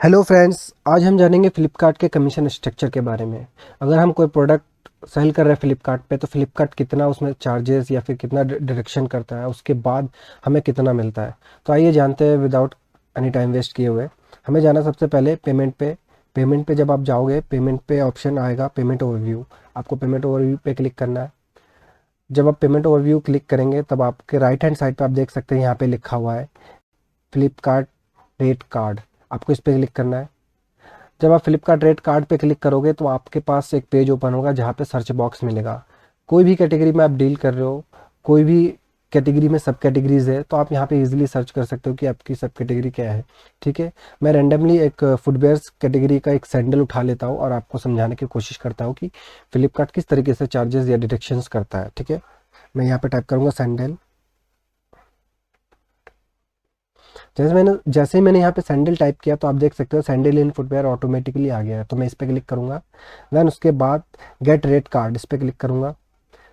Hello friends, आज हम जानेंगे फ़्लिपकार्ट के कमीशन स्ट्रक्चर के बारे में। अगर हम कोई प्रोडक्ट सेल कर रहे हैं फ़्लिपकार्ट पे, तो फ़्लिपकार्ट कितना उसमें चार्जेस या फिर कितना डिडक्शन करता है, उसके बाद हमें कितना मिलता है। तो आइए जानते हैं विदाउट एनी टाइम वेस्ट किए हुए। हमें जाना सबसे पहले पेमेंट पे। पेमेंट पे जब आप जाओगे, पेमेंट पे ऑप्शन आएगा पेमेंट ओवरव्यू। आपको पेमेंट ओवरव्यू पे क्लिक करना है। जब आप पेमेंट ओवरव्यू क्लिक करेंगे तब आपके राइट हैंड साइड पे आप देख सकते हैं, यहाँ पे लिखा हुआ है फ़्लिपकार्ट रेट कार्ड। आपको इस पे क्लिक करना है। जब आप फ्लिपकार्ट रेट कार्ड पे क्लिक करोगे तो आपके पास एक पेज ओपन होगा जहाँ पे सर्च बॉक्स मिलेगा। कोई भी कैटेगरी में आप डील कर रहे हो, कोई भी कैटेगरी में सब कैटेगरीज है, तो आप यहाँ पे इजीली सर्च कर सकते हो कि आपकी सब कैटेगरी क्या है। ठीक है, मैं रैंडमली एक फुटवेयर्स कैटेगरी का एक सैंडल उठा लेता हूँ और आपको समझाने की कोशिश करता हूँ कि फ्लिपकार्ट किस तरीके से चार्जेस या डिडक्शंस करता है। ठीक है, मैं यहाँ पे टाइप करूँगा सैंडल। जैसे ही मैंने यहाँ पे सैंडल टाइप किया तो आप देख सकते हो सैंडल इन फुटवेयर ऑटोमेटिकली आ गया है। तो मैं इस पर क्लिक करूँगा। देन उसके बाद गेट रेट कार्ड, इस पर क्लिक करूँगा।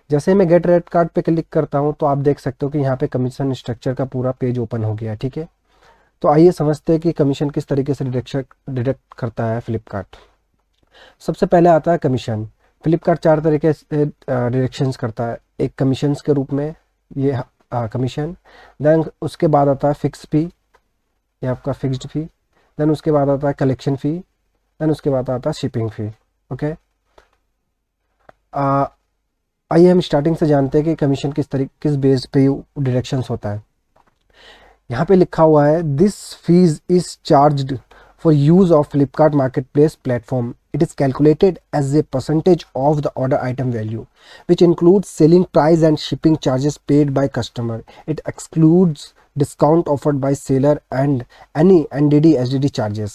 जैसे ही मैं गेट रेट कार्ड पे क्लिक करता हूँ तो आप देख सकते हो कि यहाँ पे कमीशन स्ट्रक्चर का पूरा पेज ओपन हो गया है। ठीक है, तो आइए समझते हैं कि कमीशन किस तरीके से डिडक्ट करता है फ्लिपकार्ट। सबसे पहले आता है कमीशन। फ्लिपकार्ट चार तरीके से डिडक्शंस करता है। एक कमीशंस के रूप में, ये कमीशन। देन उसके बाद आता है फिक्स फी, ये आपका फिक्स्ड फी। देन उसके बाद आता है कलेक्शन फ़ी। देन उसके बाद आता है शिपिंग फ़ी। ओके, आइए हम स्टार्टिंग से जानते हैं कि कमीशन किस बेस पे डिडक्शंस होता है। यहाँ पे लिखा हुआ है this fees is charged for use of Flipkart market place platform. It is calculated as a percentage of the order item value which includes selling price and shipping charges paid by customer. It excludes discount offered by seller and any NDD HDD charges.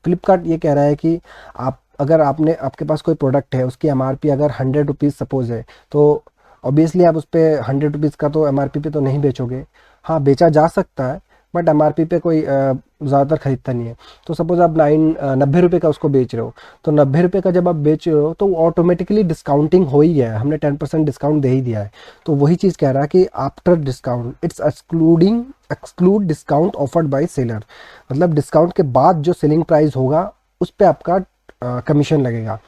Flipkart ये कह रहा है कि आप अगर आपके पास कोई product है, उसकी एमआरपी अगर 100 रुपीज़ सपोज है, तो ऑब्वियसली आप उस पर 100 रुपीज़ का तो एमआरपी पे तो नहीं बेचोगे। हाँ, बेचा जा सकता है, बट एमआरपी पे कोई ज़्यादातर खरीदता नहीं है। तो सपोज़ आप 90 रुपये का उसको बेच रहे हो, तो 90 रुपये का जब आप बेच रहे हो तो ऑटोमेटिकली डिस्काउंटिंग हो ही गया है, हमने 10% डिस्काउंट दे ही दिया है। तो वही चीज़ कह रहा है कि after discount it's exclude discount offered by seller. मतलब डिस्काउंट के बाद जो सेलिंग प्राइस होगा उस पर आपका कमीशन लगेगा।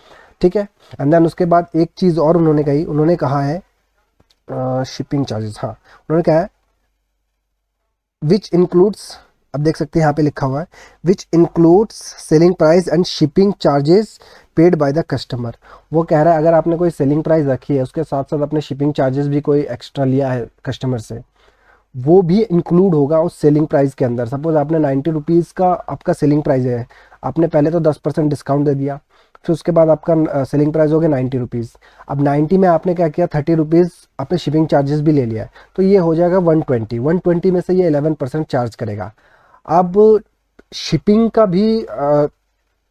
ठीक है, एंड देन उसके बाद एक चीज़ और उन्होंने कहा है शिपिंग चार्जेस। हाँ, उन्होंने कहा है विच इंक्लूड्स, अब देख सकते हैं यहाँ पे लिखा हुआ है विच includes selling price and shipping charges paid by the customer. वो कह रहा है अगर आपने कोई सेलिंग प्राइस रखी है, उसके साथ साथ अपने शिपिंग चार्जेस भी कोई एक्स्ट्रा लिया है कस्टमर से, वो भी इंक्लूड होगा उस सेलिंग प्राइस के अंदर। सपोज आपने 90 रुपीज़ का आपका सेलिंग प्राइस है, आपने पहले तो 10% डिस्काउंट दे दिया, फिर उसके बाद आपका सेलिंग प्राइस हो गया 90 रुपीज़। अब 90 में आपने क्या किया, 30 रुपीज़ आपने शिपिंग चार्जेस भी ले लिया है, तो ये हो जाएगा 120 में से ये 11% चार्ज करेगा। अब शिपिंग का भी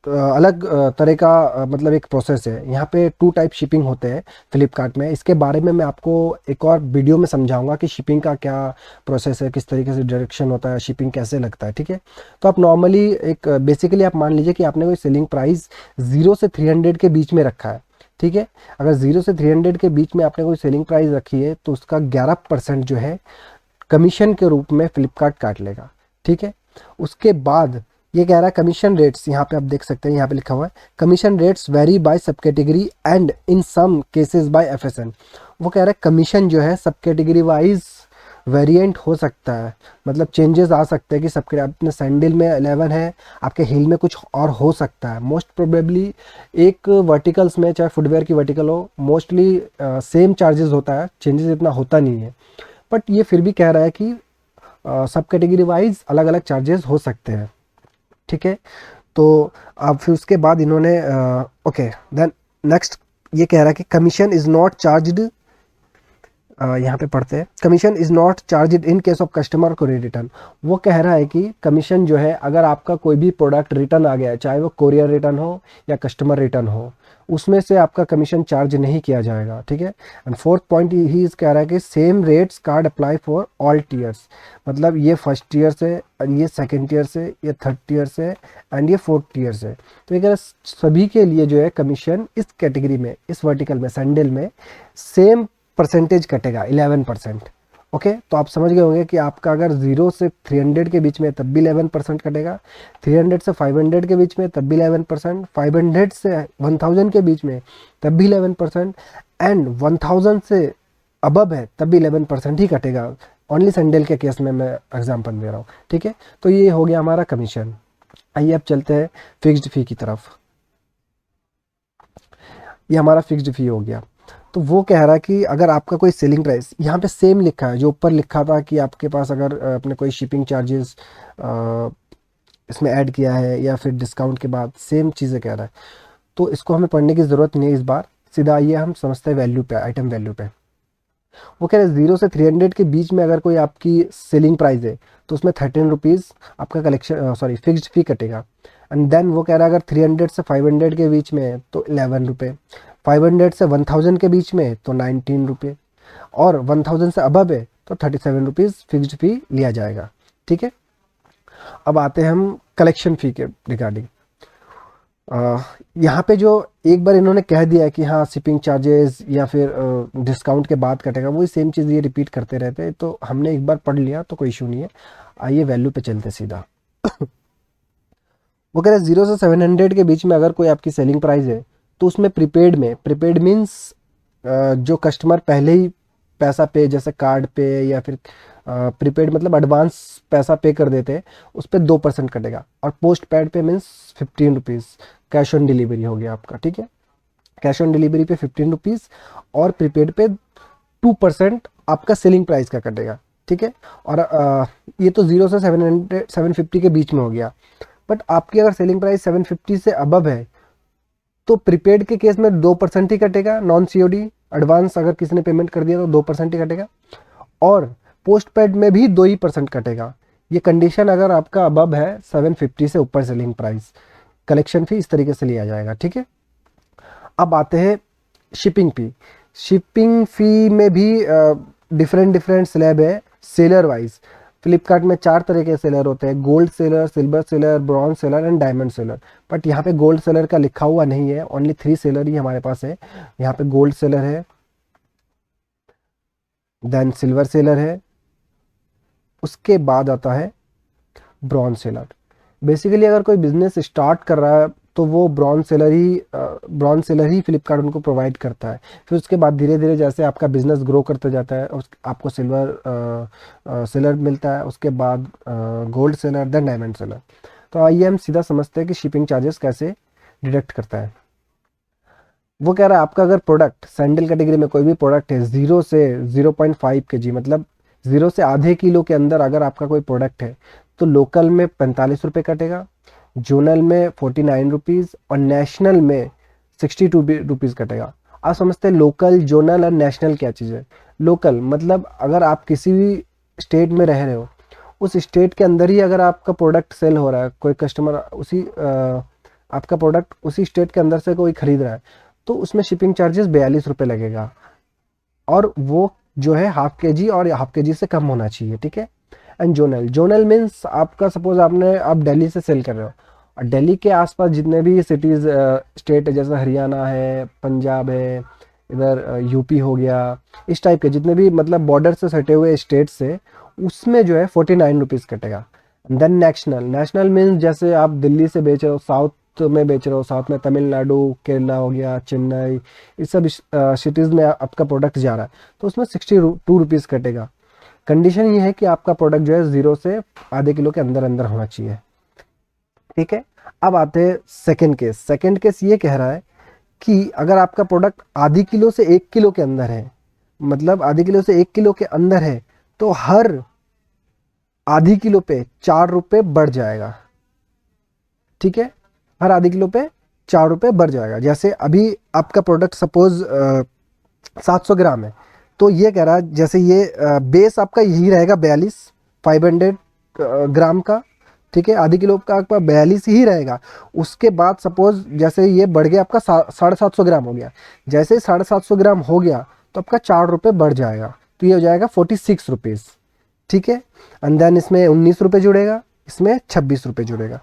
अलग तरह का मतलब एक प्रोसेस है। यहाँ पे 2 टाइप शिपिंग होते हैं फ्लिपकार्ट में। इसके बारे में मैं आपको एक और वीडियो में समझाऊंगा कि शिपिंग का क्या प्रोसेस है, किस तरीके से डायरेक्शन होता है, शिपिंग कैसे लगता है। ठीक है, तो आप नॉर्मली एक बेसिकली आप मान लीजिए कि आपने कोई सेलिंग प्राइस 0 से 300 के बीच में रखा है। ठीक है, अगर 0 से 300 के बीच में आपने कोई सेलिंग प्राइस रखी है तो उसका 11% जो है कमीशन के रूप में फ्लिपकार्ट काट लेगा। ठीक है, उसके बाद ये कह रहा है कमीशन रेट्स, यहाँ पे आप देख सकते हैं, यहाँ पे लिखा हुआ है commission rates vary by sub category and in some cases by FSN. वो कह रहा है कमीशन जो है सब कैटेगरी वाइज वेरिएंट हो सकता है, मतलब चेंजेस आ सकते हैं कि सबके अपने सैंडल में 11 है, आपके हील में कुछ और हो सकता है। मोस्ट प्रोबेबली एक वर्टिकल्स में, चाहे फुटवेयर की वर्टिकल हो, मोस्टली सेम चार्जेस होता है, चेंजेस इतना होता नहीं है। बट ये फिर भी कह रहा है कि सब कैटेगरी वाइज अलग अलग चार्जेस हो सकते हैं। ठीक है, तो अब फिर उसके बाद इन्होंने ओके देन नेक्स्ट ये कह रहा है कि कमीशन इज़ नॉट चार्ज्ड, यहाँ पे पढ़ते हैं commission is not charged in case of customer को रिटर्न। वो कह रहा है कि कमीशन जो है अगर आपका कोई भी प्रोडक्ट रिटर्न आ गया है, चाहे वो कोरियर रिटर्न हो या कस्टमर रिटर्न हो, उसमें से आपका कमीशन चार्ज नहीं किया जाएगा। ठीक है, एंड फोर्थ पॉइंट ही इस कह रहा है कि same rates card apply for all tears. मतलब ये फर्स्ट टीयर से, ये सेकेंड टीयर से, ये थर्ड टीयर से, एंड ये फोर्थ टीयर से। तो ये कह रहा है सभी के लिए जो है कमीशन इस कैटेगरी में, इस वर्टिकल में, सैंडल में सेम परसेंटेज कटेगा 11%। ओके, तो आप समझ गए होंगे कि आपका अगर 0 से 300 के बीच में तब भी 11% कटेगा, 300 से 500 के बीच में तब भी 11%, 500 से 1000 के बीच में तब भी 11%, एंड 1000 से अबव है तब भी 11% ही कटेगा। ओनली सैंडल के केस में मैं एग्जांपल दे रहा हूँ, ठीक है। तो ये हो गया हमारा कमीशन। आइए अब चलते हैं फिक्स्ड फी की तरफ। ये हमारा फिक्स्ड फी हो गया। तो वो कह रहा है कि अगर आपका कोई सेलिंग प्राइस, यहाँ पे सेम लिखा है जो ऊपर लिखा था कि आपके पास अगर आपने कोई शिपिंग चार्जेस इसमें ऐड किया है या फिर डिस्काउंट के बाद, सेम चीज़ें कह रहा है। तो इसको हमें पढ़ने की ज़रूरत नहीं है इस बार, सीधा आइए हम समझते हैं वैल्यू पे, आइटम वैल्यू पे। वो कह रहे हैं 0 से 300 के बीच में अगर कोई आपकी सेलिंग प्राइस है तो उसमें 13 रुपीज़ आपका कलेक्शन फिक्स्ड फी कटेगा। एंड देन वो कह रहा है अगर 300 से 500 के बीच में है तो 11 रुपये, 500 से 1000 के बीच में है तो 19 रुपये, और 1000 से अबव है तो 37 रुपीज़ फिक्स्ड फी लिया जाएगा, ठीक है। अब आते हैं हम कलेक्शन फ़ी के रिगार्डिंग। यहाँ पे जो एक बार इन्होंने कह दिया कि हाँ शिपिंग चार्जेस या फिर डिस्काउंट के बाद कटेगा, वही सेम चीज़ ये रिपीट करते रहते हैं, तो हमने एक बार पढ़ लिया तो कोई इशू नहीं है। आइए वैल्यू पे चलते सीधा। वो कह रहे हैं 0 से 700 के बीच में अगर कोई आपकी सेलिंग प्राइस है तो उसमें प्रीपेड में, प्रीपेड मीन्स जो कस्टमर पहले ही पैसा पे, जैसे कार्ड पे या फिर प्रीपेड मतलब एडवांस पैसा पे कर देते हैं, उस पर 2% कटेगा। और पोस्ट पेड पे means 15 rupees, cash on delivery हो गया आपका, ठीक है। कैश ऑन डिलीवरी पे 15 रुपीज़ और प्रीपेड पे 2% आपका सेलिंग प्राइस का कटेगा, ठीक है। और ये तो 0 से 750 के बीच में हो गया। बट आपकी अगर सेलिंग प्राइस 750 से अबव है तो प्रीपेड के केस में 2% ही कटेगा, नॉन सीओडी एडवांस अगर किसी ने पेमेंट कर दिया तो 2% ही कटेगा, और पोस्ट पेड में भी 2% कटेगा। ये कंडीशन अगर आपका अबव है 750 से ऊपर सेलिंग प्राइस, कलेक्शन फी इस तरीके से लिया जाएगा, ठीक है। अब आते हैं शिपिंग फी। शिपिंग फी में भी डिफरेंट डिफरेंट स्लैब है सेलर वाइज। फ्लिपकार्ट में 4 तरह के सेलर होते हैं, gold seller, silver seller, bronze seller and diamond seller. But यहाँ पे गोल्ड सेलर का लिखा हुआ नहीं है, ओनली 3 सेलर ही हमारे पास है। यहाँ पे गोल्ड सेलर है, देन सिल्वर सेलर है, उसके बाद आता है ब्रॉन्ज सेलर। बेसिकली अगर कोई बिजनेस स्टार्ट कर रहा है तो वो ब्रॉन्ज सेलर ही फ्लिपकार्ट उनको प्रोवाइड करता है। फिर उसके बाद धीरे धीरे जैसे आपका बिजनेस ग्रो करते जाता है आपको सिल्वर सेलर मिलता है, उसके बाद gold seller, then diamond seller. तो आइए हम सीधा समझते हैं कि शिपिंग चार्जेस कैसे डिडक्ट करता है। वो कह रहा है आपका अगर प्रोडक्ट सैंडल कैटेगरी में कोई भी प्रोडक्ट है 0 से 0.5 kg, मतलब 0 से आधे किलो के अंदर अगर आपका कोई प्रोडक्ट है तो लोकल में 45 रुपये कटेगा, जोनल में 49 रुपीज़ और नेशनल में 62 रुपीज़ कटेगा। आप समझते हैं लोकल, जोनल और नेशनल क्या चीज़ है। लोकल मतलब अगर आप किसी भी स्टेट में रह रहे हो, उस स्टेट के अंदर ही अगर आपका प्रोडक्ट सेल हो रहा है, कोई कस्टमर आपका प्रोडक्ट उसी स्टेट के अंदर से कोई खरीद रहा है, तो उसमें शिपिंग चार्जेस 42 रुपये लगेगा, और वो जो है हाफ के जी और हाफ के जी से कम होना चाहिए, ठीक है। एंड जोनल मीन्स आपका सपोज आप दिल्ली से सेल कर रहे हो, और दिल्ली के आसपास जितने भी सिटीज़ स्टेट है, जैसे हरियाणा है, पंजाब है, इधर यूपी हो गया, इस टाइप के जितने भी मतलब बॉर्डर से सटे हुए स्टेट से, उसमें जो है 49 रुपीज़ कटेगा। देन नेशनल मीन्स जैसे आप दिल्ली से बेच रहे हो, साउथ में बेच रहे हो, साउथ में तमिलनाडु, केरला हो गया, चेन्नई, इस सब सिटीज़ में आपका प्रोडक्ट जा रहा है, तो उसमें 62 रुपीज़ कटेगा। कंडीशन ये है कि आपका प्रोडक्ट जो है 0 से आधे किलो के अंदर अंदर होना चाहिए, ठीक है। अब आते हैं सेकंड केस ये कह रहा है कि अगर आपका प्रोडक्ट आधी किलो से 1 किलो के अंदर है, मतलब आधी किलो से 1 किलो के अंदर है, तो हर आधी किलो पे 4 रुपये बढ़ जाएगा, ठीक है। हर आधी किलो पे 4 रुपये बढ़ जाएगा। जैसे अभी आपका प्रोडक्ट सपोज 700 ग्राम है, तो ये कह रहा है जैसे ये बेस आपका यही रहेगा 500 ग्राम का, ठीक है। आधी किलो का आपका 42 ही रहेगा। उसके बाद सपोज जैसे ये बढ़ गया आपका 750 ग्राम हो गया, जैसे 750 ग्राम हो गया तो आपका 4 रुपये बढ़ जाएगा, तो ये हो जाएगा 46 रुपीज़, ठीक है। एंड देन इसमें 19 रुपये जुड़ेगा, इसमें 26 रुपये जुड़ेगा।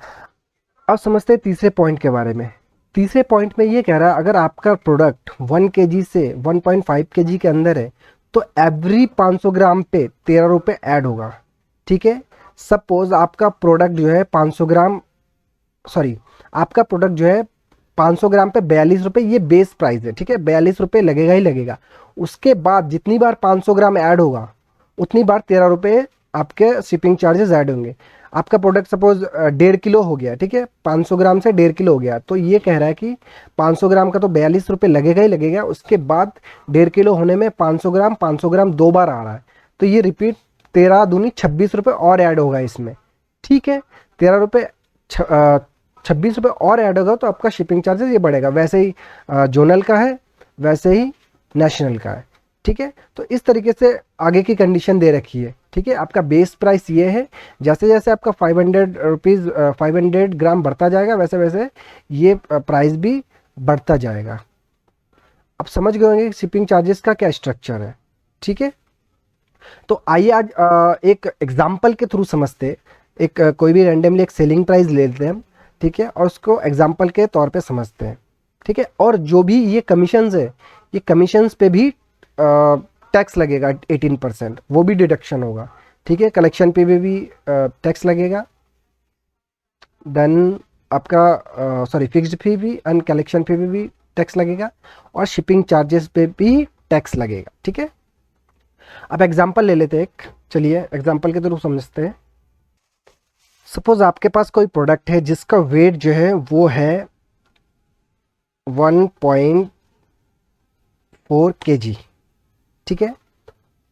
अब समझते हैं तीसरे पॉइंट के बारे में। तीसरे पॉइंट में ये कह रहा है अगर आपका प्रोडक्ट 1 kg से 1.5 kg के अंदर है तो एवरी 500 ग्राम पे 13 रुपये ऐड होगा, ठीक है। सपोज आपका प्रोडक्ट जो है 500 ग्राम, सॉरी, आपका प्रोडक्ट जो है 500 ग्राम पे 42 रुपये, ये बेस प्राइस है, ठीक है, 42 रुपये लगेगा ही लगेगा। उसके बाद जितनी बार 500 ग्राम ऐड होगा उतनी बार 13 रुपये आपके शिपिंग चार्जेस ऐड होंगे। आपका प्रोडक्ट सपोज 1.5 किलो हो गया, ठीक है, 500 ग्राम से 1.5 किलो हो गया, तो ये कह रहा है कि 500 ग्राम का तो 42 रुपये लगेगा ही लगेगा। उसके बाद 1.5 किलो होने में 500 ग्राम 2 बार आ रहा है, तो ये रिपीट 13 दूनी 26 रुपये और ऐड होगा इसमें, ठीक है। 13 रुपये 26 रुपये और ऐड होगा तो आपका शिपिंग चार्जेस ये बढ़ेगा। वैसे ही जोनल का है, वैसे ही नेशनल का है, ठीक है। तो इस तरीके से आगे की कंडीशन दे रखी है, ठीक है। आपका बेस प्राइस ये है, जैसे जैसे आपका 500 ग्राम बढ़ता जाएगा वैसे वैसे ये प्राइस भी बढ़ता जाएगा। अब समझ गए होंगे शिपिंग चार्जेस का क्या स्ट्रक्चर है, ठीक है। तो आइए आज एक एग्जाम्पल के थ्रू समझते। एक कोई भी रैंडमली एक सेलिंग प्राइस ले लेते हैं हम, ठीक है, और उसको एग्जाम्पल के तौर पे समझते हैं, ठीक है। और जो भी ये कमीशंस है, ये कमीशंस पे भी टैक्स लगेगा 18%, वो भी डिडक्शन होगा, ठीक है। कलेक्शन पे भी टैक्स लगेगा। देन आपका सॉरी फिक्स्ड फी भी एंड कलेक्शन पे भी टैक्स लगेगा, और शिपिंग चार्जेस पे भी टैक्स लगेगा, ठीक है। अब एग्जांपल ले लेते हैं एक, चलिए एग्जांपल के थ्रू समझते हैं। सपोज आपके पास कोई प्रोडक्ट है जिसका वेट जो है वो है 1.4 kg, ठीक है।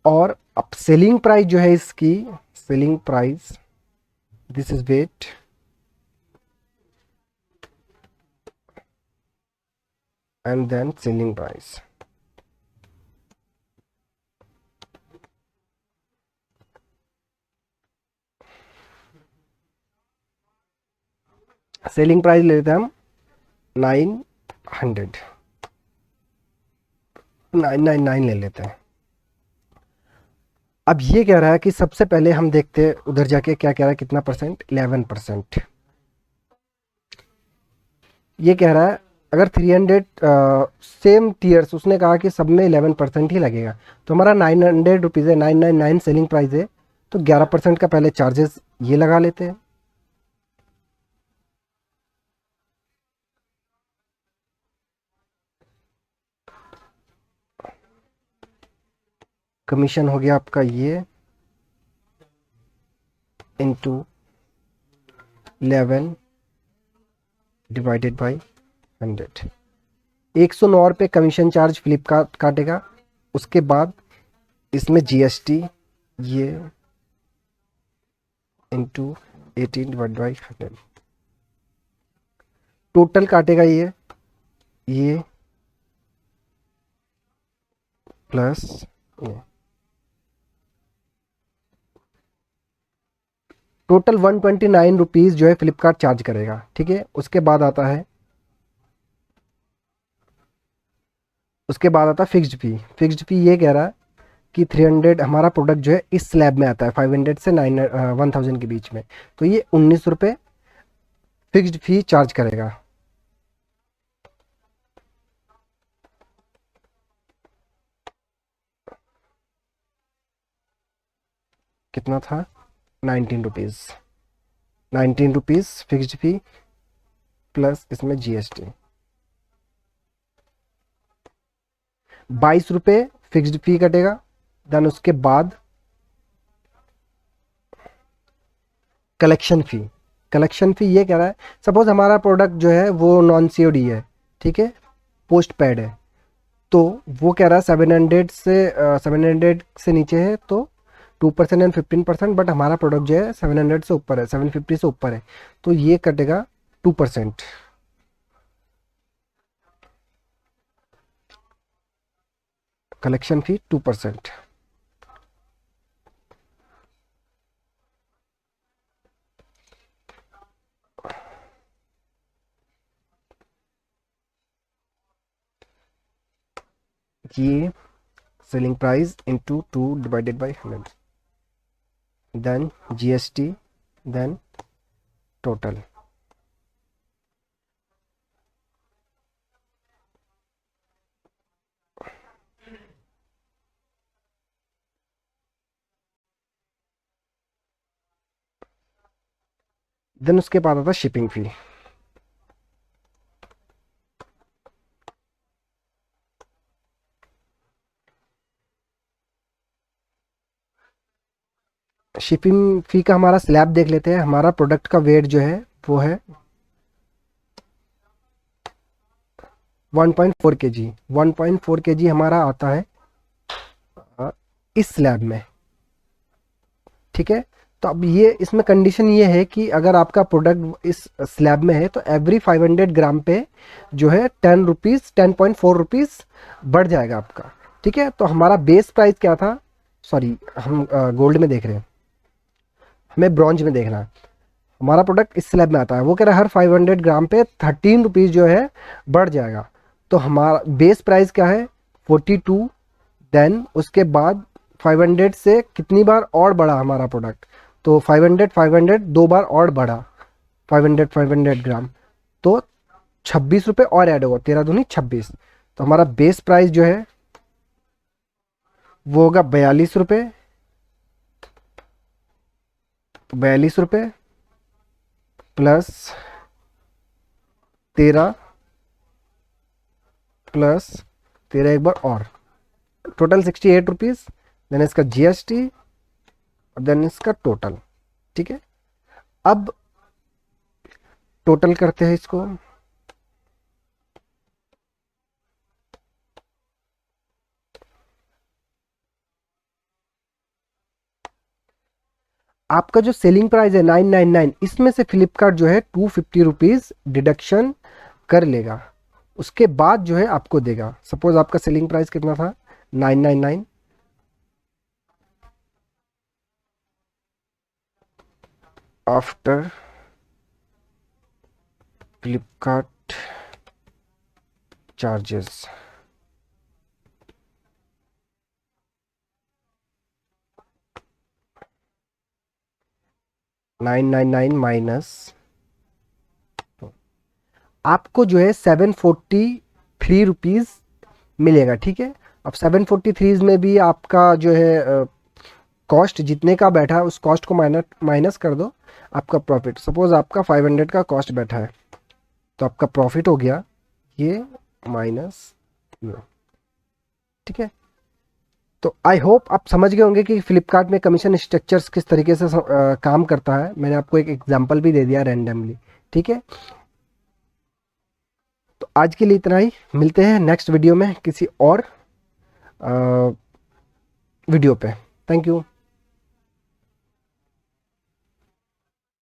और अब सेलिंग प्राइस जो है इसकी, selling price, this is weight, and then selling price. Selling price ले लेते हैं हम 999 ले लेते हैं। अब ये कह रहा है कि सबसे पहले हम देखते हैं उधर जाके क्या कह रहा है, कितना परसेंट, 11%। ये कह रहा है अगर 300 सेम टीयर्स, उसने कहा कि सब में 11% ही लगेगा, तो हमारा 900 रुपीज़ है, 999 सेलिंग प्राइस है, तो 11% का पहले चार्जेस ये लगा लेते हैं। कमीशन हो गया आपका ये इंटू 11 डिवाइडेड बाई 100। 109 रुपये कमीशन चार्ज फ्लिपकार्ट काटेगा। उसके बाद इसमें जीएसटी ये इंटू 18 डिवाइड बाई 100, टोटल काटेगा ये प्लस ये, टोटल 129 रुपीज़ जो है फ्लिपकार्ट चार्ज करेगा, ठीक है। उसके बाद आता है फिक्स्ड फी। फिक्स्ड फी ये कह रहा है कि 300, हमारा प्रोडक्ट जो है इस स्लैब में आता है 500 से 1000 के बीच में, तो ये 19 रुपये फिक्स्ड फी चार्ज करेगा। कितना था, 19 रुपीज़, 19 रुपीज़ फिक्स्ड फी प्लस इसमें जीएसटी, 22 रुपये फिक्स्ड फी कटेगा। देन उसके बाद कलेक्शन फ़ी। कलेक्शन फ़ी ये कह रहा है, सपोज हमारा प्रोडक्ट जो है वो नॉन सीओडी है, ठीक है, पोस्ट पेड है, तो वो कह रहा है 700 से नीचे है तो 2% एंड 15%, बट हमारा प्रोडक्ट जो है 700 से ऊपर है, 750 से ऊपर है, तो ये कटेगा 2%। Collection fee 2%। ये selling price into 2 divided by 100, then GST, then total. Then उसके बाद आता है शिपिंग फी। शिपिंग फी का हमारा स्लैब देख लेते हैं। हमारा प्रोडक्ट का वेट जो है वो है 1.4 kg। 1.4 kg हमारा आता है इस स्लैब में, ठीक है। तो अब ये इसमें कंडीशन ये है कि अगर आपका प्रोडक्ट इस स्लैब में है तो एवरी 500 ग्राम पे जो है 10 रुपीज़ 10.4 रुपीज़ बढ़ जाएगा आपका, ठीक है। तो हमारा बेस प्राइस क्या था, सॉरी हम गोल्ड में देख रहे हैं, हमें ब्रॉन्ज में देखना है। हमारा प्रोडक्ट इस स्लैब में आता है, वो कह रहा है हर 500 ग्राम पे 13 रुपीज़ जो है बढ़ जाएगा। तो हमारा बेस प्राइस क्या है 42, देन उसके बाद 500 से कितनी बार और बढ़ा हमारा प्रोडक्ट, तो 500 दो बार और बढ़ा, 500 ग्राम, तो 26 रुपये और ऐड होगा, 13 दूनी 26। तो हमारा बेस प्राइस जो है वो होगा 42 रुपये, 42 रुपये प्लस 13 प्लस 13 एक बार और, टोटल 68 रुपीज़, देन इसका जीएसटी और देन इसका टोटल, ठीक है। अब टोटल करते हैं इसको। आपका जो सेलिंग प्राइस है 999, इसमें से फ्लिपकार्ट जो है 250 रुपीज़ डिडक्शन कर लेगा, उसके बाद जो है आपको देगा। सपोज आपका सेलिंग प्राइस कितना था 999, आफ्टर फ्लिपकार्ट चार्जेस, $999 माइनस आपको जो है 743 रुपीज़ मिलेगा, ठीक है। अब 743 में भी आपका जो है कॉस्ट जितने का बैठा है उस कॉस्ट को माइनस कर दो, आपका प्रॉफिट। सपोज आपका 500 का कॉस्ट बैठा है तो आपका प्रॉफिट हो गया ये माइनस, ठीक है। तो आई होप आप समझ गए होंगे कि फ्लिपकार्ट में कमीशन स्ट्रक्चर्स किस तरीके से काम करता है। मैंने आपको एक एग्जांपल भी दे दिया रैंडमली, ठीक है। तो आज के लिए इतना ही, मिलते हैं नेक्स्ट वीडियो में किसी और वीडियो पे। Thank you.